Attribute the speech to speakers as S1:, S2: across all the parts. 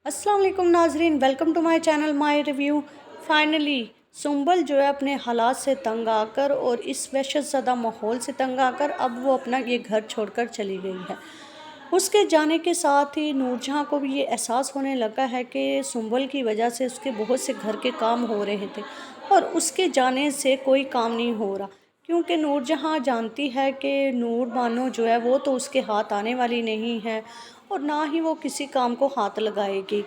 S1: अस्सलाम वालेकुम नाजरीन, welcome to my channel my review. Finally Sumbal जो है अपने हालात से तंग आकर और इस वहशत ज़दा माहौल से तंग आकर अब वो अपना ये घर छोड़कर चली गई है। उसके जाने के साथ ही नूरजहाँ को भी ये एहसास होने लगा है कि सुंबल की वजह से उसके बहुत से घर के काम हो रहे थे और उसके जाने से कोई काम नहीं हो रहा, क्योंकि नूरजहाँ जानती है कि नूर बानो जो है वो तो उसके हाथ आने वाली नहीं है और ना ही वो किसी काम को हाथ लगाएगी।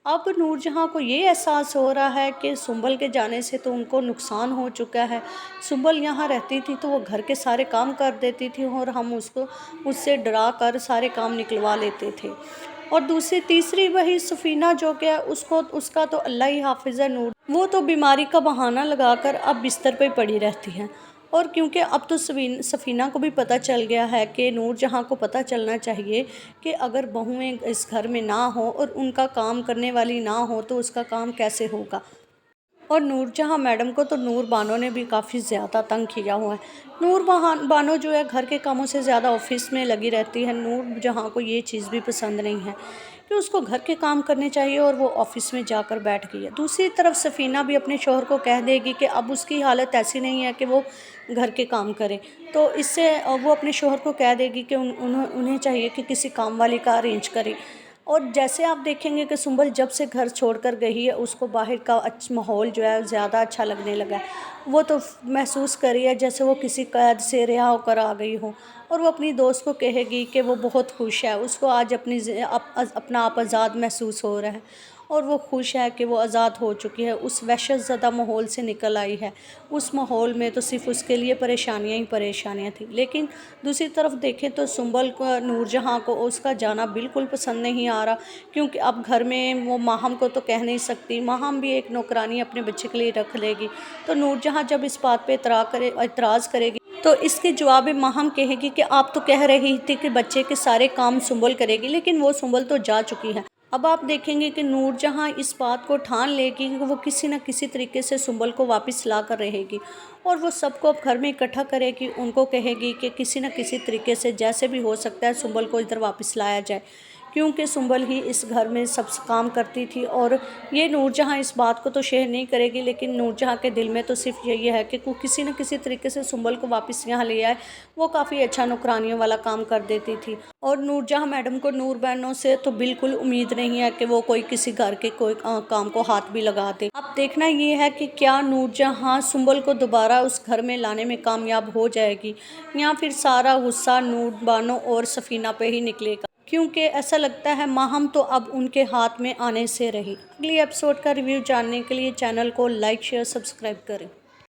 S1: अब नूरजहाँ को ये एहसास हो रहा है कि सुंबल के जाने से तो उनको नुकसान हो चुका है। सुंबल यहाँ रहती थी तो वो घर के सारे काम कर देती थी और हम उससे डरा कर सारे काम निकलवा लेते थे। और दूसरी तीसरी वही सफ़ीना जो कि उसको उसका तो अल्लाह ही हाफिज़ है। नूर वो तो बीमारी का बहाना लगाकर अब बिस्तर पे पड़ी रहती हैं। और क्योंकि अब तो सफ़ीना को भी पता चल गया है कि नूरजहाँ को पता चलना चाहिए कि अगर बहुएं इस घर में ना हो और उनका काम करने वाली ना हो तो उसका काम कैसे होगा। और नूरजहाँ मैडम को तो नूर बानो ने भी काफ़ी ज़्यादा तंग किया हुआ है। बानो जो है घर के कामों से ज़्यादा ऑफिस में लगी रहती है। नूरजहाँ को ये चीज़ भी पसंद नहीं है कि उसको घर के काम करने चाहिए और वो ऑफिस में जाकर बैठ गई है। दूसरी तरफ सफ़ीना भी अपने शौहर को कह देगी कि अब उसकी हालत ऐसी नहीं है कि वो घर के काम करे, तो इससे वो अपने शौहर को कह देगी कि उन्हें चाहिए कि किसी काम वाली का अरेंज करे। और जैसे आप देखेंगे कि सुंबल जब से घर छोड़कर गई है उसको बाहर का माहौल जो है ज़्यादा अच्छा लगने लगा है। वो तो महसूस करी है जैसे वो किसी कैद से रिहा होकर आ गई हो। और वो अपनी दोस्त को कहेगी कि वो बहुत खुश है, उसको आज अपना आप आज़ाद महसूस हो रहा है और वो खुश है कि वो आज़ाद हो चुकी है, उस वहशत ज़दा माहौल से निकल आई है। उस माहौल में तो सिर्फ़ उसके लिए परेशानियाँ ही परेशानियाँ थी। लेकिन दूसरी तरफ देखें तो सुंबल को, नूरजहाँ को उसका जाना बिल्कुल पसंद नहीं आ रहा, क्योंकि अब घर में वो माहम को तो कह नहीं सकती। माहम भी एक नौकरानी अपने बच्चे के लिए रख लेगी, तो नूरजहाँ जब इस बात पे एतराज़ करेगी तो इसके जवाब में माहम कहेगी कि आप तो कह रही थी कि बच्चे के सारे काम सुंबल करेगी, लेकिन वो सुंबल तो जा चुकी है। अब आप देखेंगे कि नूरजहाँ इस बात को ठान लेगी कि वो किसी न किसी तरीके से सुंबल को वापस ला कर रहेगी और वो सबको अब घर में इकट्ठा करेगी। उनको कहेगी कि किसी न किसी तरीके से जैसे भी हो सकता है सुंबल को इधर वापस लाया जाए, क्योंकि सुंबल ही इस घर में सब काम करती थी। और ये नूरजहाँ इस बात को तो शेयर नहीं करेगी, लेकिन नूरजहाँ के दिल में तो सिर्फ यही है कि वो किसी न किसी तरीके से सुंबल को वापस यहाँ ले आए। वो काफ़ी अच्छा नौकरानियों वाला काम कर देती थी और नूरजहाँ मैडम को नूर बहनों से तो बिल्कुल उम्मीद नहीं है कि वो कोई किसी घर के कोई काम को हाथ भी लगा दे। अब देखना ये है कि क्या नूरजहाँ सुंबल को दोबारा उस घर में लाने में कामयाब हो जाएगी या फिर सारा गुस्सा नूर बानो और सफ़ीना पे ही निकलेगा, क्योंकि ऐसा लगता है माहम तो अब उनके हाथ में आने से रही। अगली एपिसोड का रिव्यू जानने के लिए चैनल को लाइक शेयर सब्सक्राइब करें।